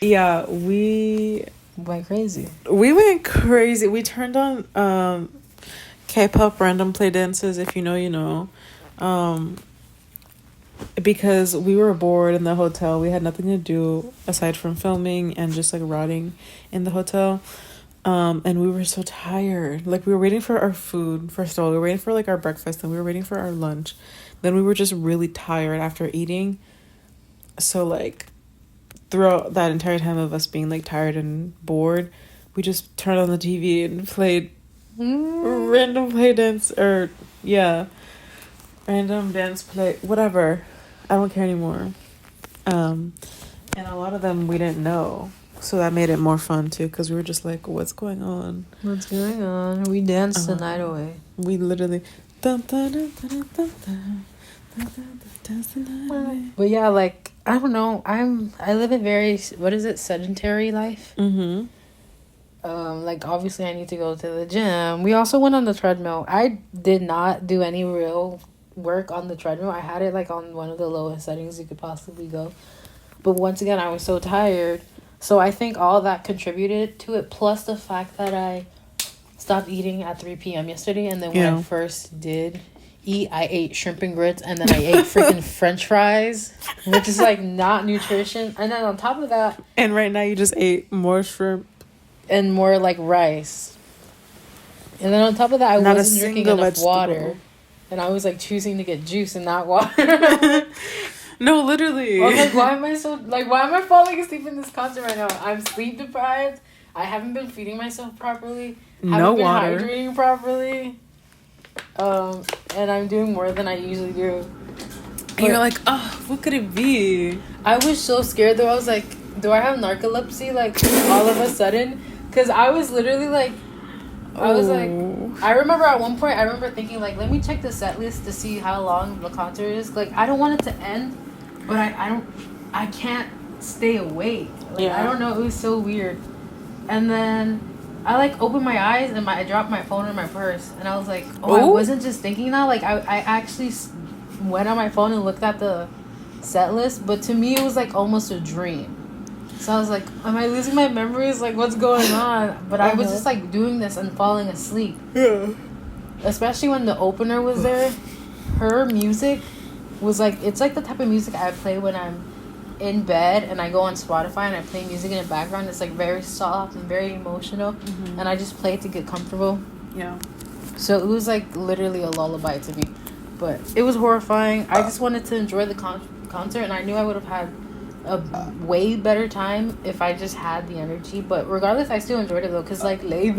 Yeah, we went crazy. We went crazy. We turned on K-pop random play dances, if you know, you know. Because we were bored in the hotel. We had nothing to do aside from filming and just like rotting in the hotel. And we were so tired. Like we were waiting for our food. First of all, we were waiting for like our breakfast, and we were waiting for our lunch. Then we were just really tired after eating. So like throughout that entire time of us being like tired and bored, we just turned on the TV and played random play dance random dance play, whatever. I don't care anymore. And a lot of them we didn't know. So that made it more fun too, because we were just like, what's going on? What's going on? We danced the night away. We literally dance the night away. But yeah, like, I don't know. I live a very, what is it, sedentary life. Mm-hmm. Like, obviously I need to go to the gym. We also went on the treadmill. I did not do any real work on the treadmill. I had it like on one of the lowest settings you could possibly go. But once again, I was so tired. So I think all that contributed to it, plus the fact that I stopped eating at 3 p.m. yesterday. And then when I first did eat, I ate shrimp and grits. And then I ate freaking french fries, which is like not nutrition. And then on top of that... And right now you just ate more shrimp. And more like rice. And then on top of that, I wasn't drinking enough vegetable. Water. And I was like choosing to get juice and not water. No, literally. I was like, why am I falling asleep in this concert right now? I'm sleep deprived. I haven't been feeding myself properly. No water. Haven't been hydrating properly. And I'm doing more than I usually do. And you're like, oh, what could it be? I was so scared though. I was like, do I have narcolepsy? Like, all of a sudden? Because I was literally like, I remember at one point, thinking like, let me check the set list to see how long the concert is. Like, I don't want it to end, but I can't stay awake. Like, I don't know. It was so weird. And then I like opened my eyes and I dropped my phone in my purse. And I was like, I wasn't just thinking that. Like, I actually went on my phone and looked at the set list. But to me, it was like almost a dream. So I was like, am I losing my memories? Like, what's going on? But I was just, like, doing this and falling asleep. Yeah. Especially when the opener was there. Her music was, like, it's, like, the type of music I play when I'm in bed and I go on Spotify and I play music in the background. It's, like, very soft and very emotional. Mm-hmm. And I just play it to get comfortable. Yeah. So it was, like, literally a lullaby to me. But it was horrifying. I just wanted to enjoy the concert, and I knew I would have had a way better time if I just had the energy. But regardless, I still enjoyed it though, because like leve,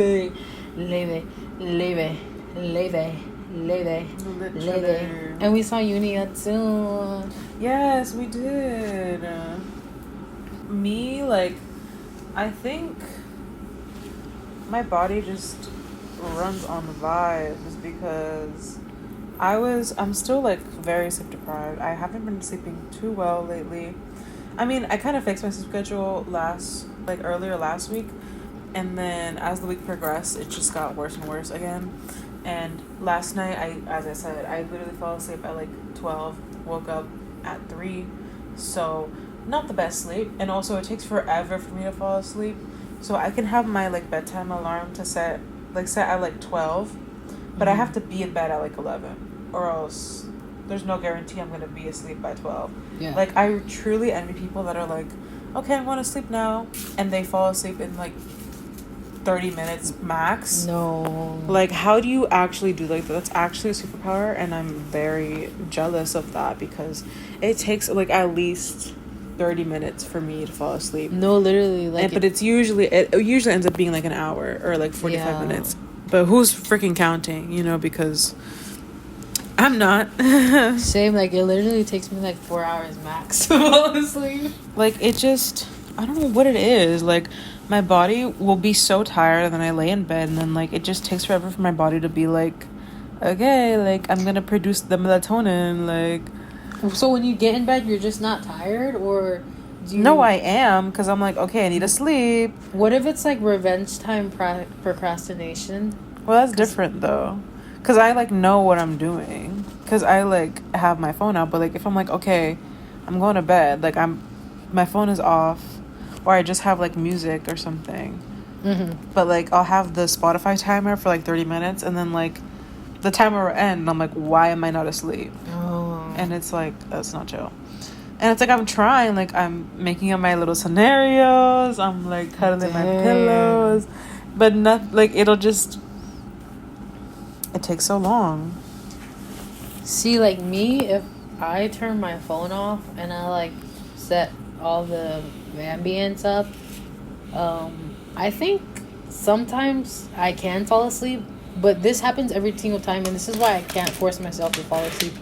and we saw Uni too. Yes, we did. Me, like, I think my body just runs on vibes because I'm still like very sleep deprived. I haven't been sleeping too well lately. I mean, I kind of fixed my sleep schedule earlier last week, and then as the week progressed, it just got worse and worse again. And last night, as I said, I literally fell asleep at like 12, woke up at 3, so not the best sleep. And also, it takes forever for me to fall asleep, so I can have my like bedtime alarm to set at like 12, but I have to be in bed at like 11, or else there's no guarantee I'm gonna be asleep by 12. Yeah. Like, I truly envy people that are like, okay, I'm going to sleep now, and they fall asleep in like 30 minutes max. No. Like, how do you actually do like that? That's actually a superpower, and I'm very jealous of that because it takes like at least 30 minutes for me to fall asleep. No, literally, like, but it usually ends up being like an hour or like 45 minutes. But who's freaking counting? Because I'm not. Same, like, it literally takes me like 4 hours max to fall asleep. Like, it just, I don't know what it is. Like, my body will be so tired, and then I lay in bed, and then like it just takes forever for my body to be like, okay, like I'm gonna produce the melatonin. Like, so when you get in bed, you're just not tired, or do you... No, I am, because I'm like, okay, I need to sleep. What if it's like revenge time procrastination? Well, that's different though. Because I, like, know what I'm doing. Because I, like, have my phone out. But, like, if I'm like, okay, I'm going to bed. Like, my phone is off. Or I just have, like, music or something. Mm-hmm. But, like, I'll have the Spotify timer for, like, 30 minutes. And then, like, the timer will end. And I'm like, why am I not asleep? Oh. And it's, like, that's not chill. And it's, like, I'm trying. Like, I'm making up my little scenarios. I'm, like, cuddling my pillows. But, not like, it'll just... It takes so long. See, like me, if I turn my phone off and I like set all the ambience up, I think sometimes I can fall asleep, But this happens every single time, and this is why I can't force myself to fall asleep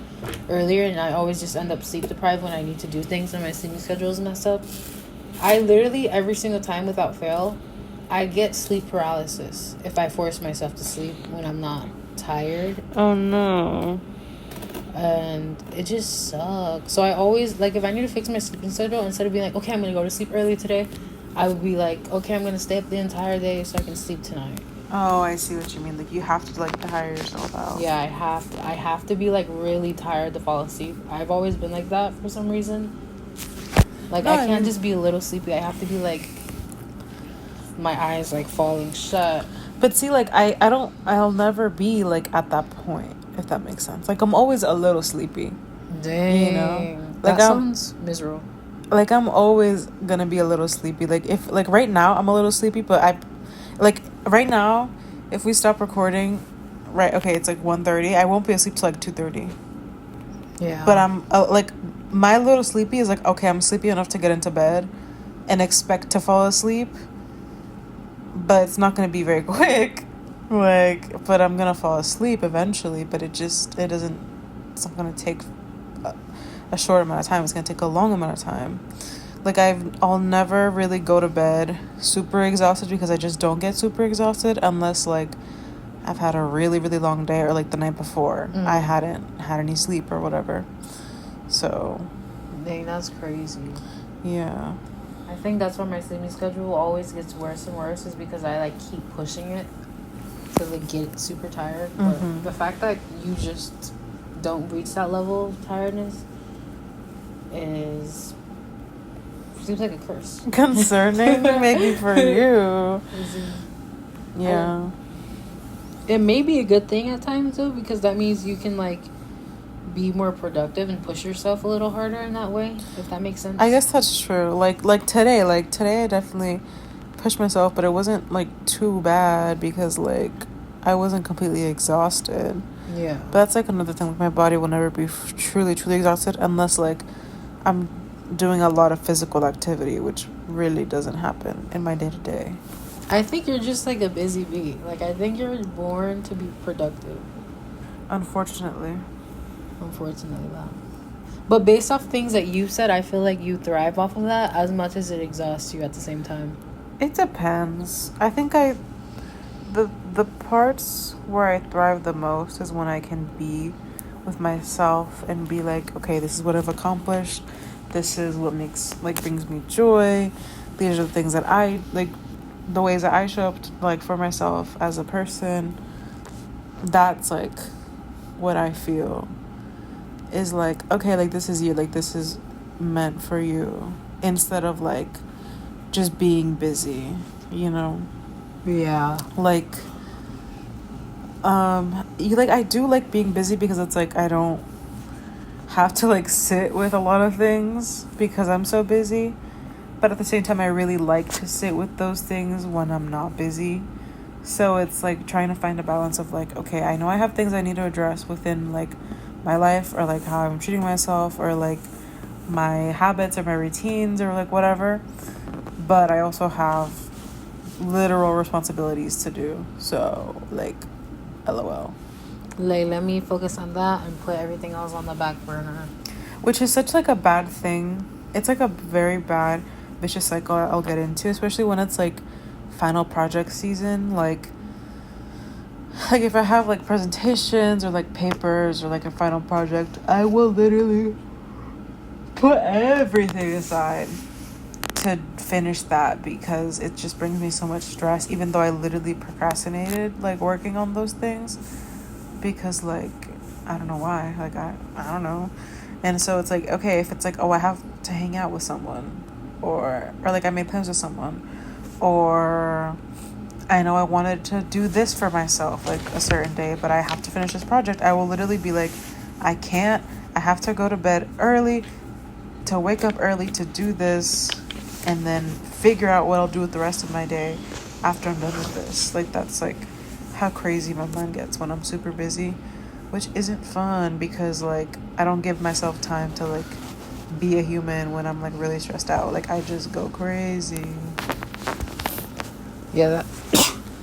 earlier, and I always just end up sleep deprived when I need to do things and my sleeping schedule is messed up. I literally, every single time without fail, I get sleep paralysis if I force myself to sleep when I'm not tired. Oh no. And it just sucks. So I always, like, if I need to fix my sleeping schedule, instead of being like, okay, I'm going to go to sleep early today, I would be like, okay, I'm going to stay up the entire day so I can sleep tonight. Oh, I see what you mean. Like, you have to, like, tire yourself out. Yeah, I have to be, like, really tired to fall asleep. I've always been like that for some reason. Like, No, I can't just be a little sleepy. I have to be, like, my eyes, like, falling shut. But see, like, I'll never be, like, at that point, if that makes sense. Like, I'm always a little sleepy. Dang. You know? That Like, sounds miserable. Like, I'm always gonna be a little sleepy. Like, if, like, right now, I'm a little sleepy, but like, right now, if we stop recording, right, okay, it's, like, 1:30, I won't be asleep till, like, 2:30. Yeah. But I'm, like, my little sleepy is, like, okay, I'm sleepy enough to get into bed and expect to fall asleep, but it's not gonna be very quick. Like, but I'm gonna fall asleep eventually, but it's not gonna take a short amount of time. It's gonna take a long amount of time. Like, I'll never really go to bed super exhausted because I just don't get super exhausted unless, like, I've had a really, really long day or, like, the night before I hadn't had any sleep or whatever. So, Dang, that's crazy. yeah. I think that's why my sleeping schedule always gets worse and worse, is because I, like, keep pushing it to, like, get super tired. But the fact that you just don't reach that level of tiredness seems like a curse. Concerning maybe for you. Yeah. It may be a good thing at times, though, because that means you can, like, be more productive and push yourself a little harder in that way, if that makes sense. I guess that's true. Like today I definitely pushed myself, but it wasn't, like, too bad because, like, I wasn't completely exhausted. Yeah. But that's, like, another thing. Like, my body will never be truly exhausted unless, like, I'm doing a lot of physical activity, which really doesn't happen in my day-to-day. I think you're just, like, a busy bee. Like, I think you're born to be productive. Unfortunately, that. But based off things that you've said, I feel like you thrive off of that as much as it exhausts you at the same time. it depends. I think the parts where I thrive the most is when I can be with myself and be like, okay, this is what I've accomplished. This is what brings me joy. These are the things that I like, the ways that I show up like for myself as a person. That's, like, what I feel is like, okay, like, this is you, like, this is meant for you, instead of, like, just being busy, you know? Yeah. Like, I do like being busy because it's like I don't have to, like, sit with a lot of things because I'm so busy. But at the same time, I really like to sit with those things when I'm not busy. So it's, like, trying to find a balance of, like, okay, I know I have things I need to address within, like, my life, or, like, how I'm treating myself, or, like, my habits or my routines, or, like, whatever. But I also have literal responsibilities to do. So, like, LOL. Like, let me focus on that and put everything else on the back burner. Which is such, like, a bad thing. It's, like, a very bad vicious cycle I'll get into, especially when it's, like, final project season. Like if I have, like, presentations or, like, papers or, like, a final project, I will literally put everything aside to finish that because it just brings me so much stress, even though I literally procrastinated, like, working on those things because, like, I don't know why. Like, I don't know. And so it's like, okay, if it's like, oh, I have to hang out with someone, or like, I made plans with someone, or I know I wanted to do this for myself, like, a certain day, but I have to finish this project, I will literally be like, I can't. I have to go to bed early to wake up early to do this, and then figure out what I'll do with the rest of my day after I'm done with this. Like, that's, like, how crazy my mind gets when I'm super busy, which isn't fun because, like, I don't give myself time to, like, be a human when I'm, like, really stressed out. Like, I just go crazy. Yeah, that.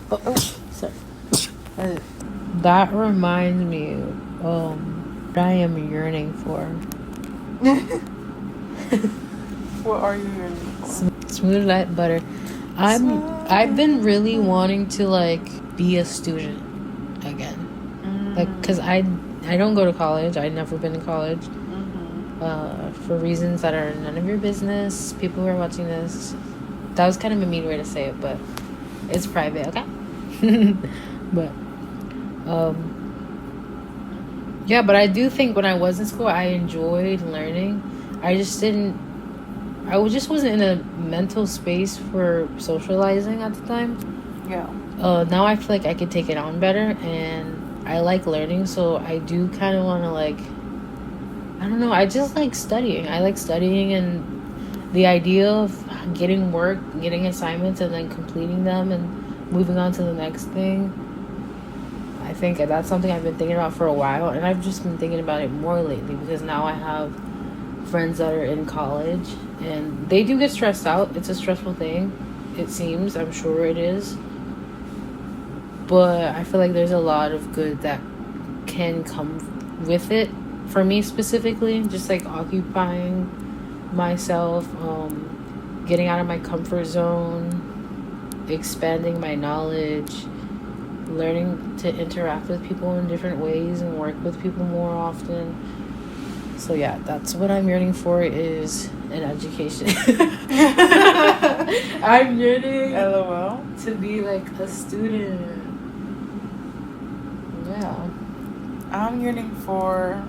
Oh, sorry. That reminds me, what I am yearning for. What are you yearning for? Smooth like butter. I've been really wanting to like be a student again. Like, cause I don't go to college. I've never been to college. For reasons that are none of your business. People who are watching this, that was kind of a mean way to say it, but it's private, okay? But yeah, but I do think when I was in school, I enjoyed learning. I just wasn't in a mental space for socializing at the time. Yeah. Now I feel like I could take it on better, and I like learning, so I do kind of want to like, I don't know, I just like studying. I like studying, and the idea of getting work, getting assignments, and then completing them and moving on to the next thing. I think that's something I've been thinking about for a while, and I've just been thinking about it more lately because now I have friends that are in college, and they do get stressed out. It's a stressful thing, it seems. I'm sure it is. But I feel like there's a lot of good that can come with it. For me specifically, just like occupying myself, getting out of my comfort zone, expanding my knowledge, learning to interact with people in different ways and work with people more often. So yeah, that's what I'm yearning for, is an education. I'm yearning LOL. to be like a student. Yeah. I'm yearning for,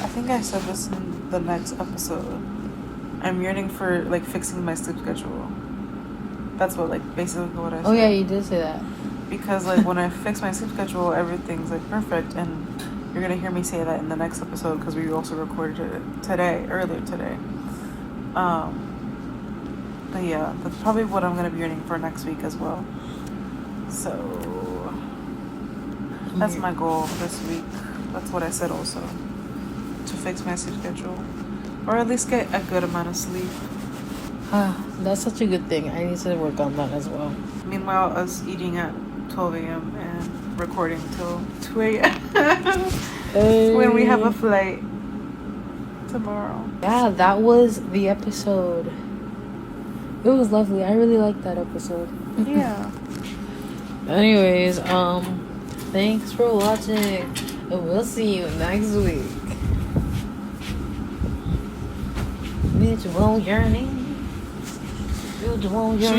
I think I said this in the next episode, I'm yearning for like fixing my sleep schedule. That's what, like, basically what I said. Oh yeah, you did say that. Because like when I fix my sleep schedule, everything's like perfect, and you're gonna hear me say that in the next episode because we also recorded it earlier today. But yeah, that's probably what I'm gonna be yearning for next week as well. So that's my goal this week. That's what I said also, to fix my sleep schedule, or at least get a good amount of sleep. That's such a good thing. I need to work on that as well. Meanwhile, us eating at 12 a.m. and recording till 2 a.m. when we have a flight tomorrow. Yeah, that was the episode. It was lovely. I really liked that episode. Yeah. Anyways, thanks for watching, and we'll see you next week. Mutual yearning. Mutual yearning.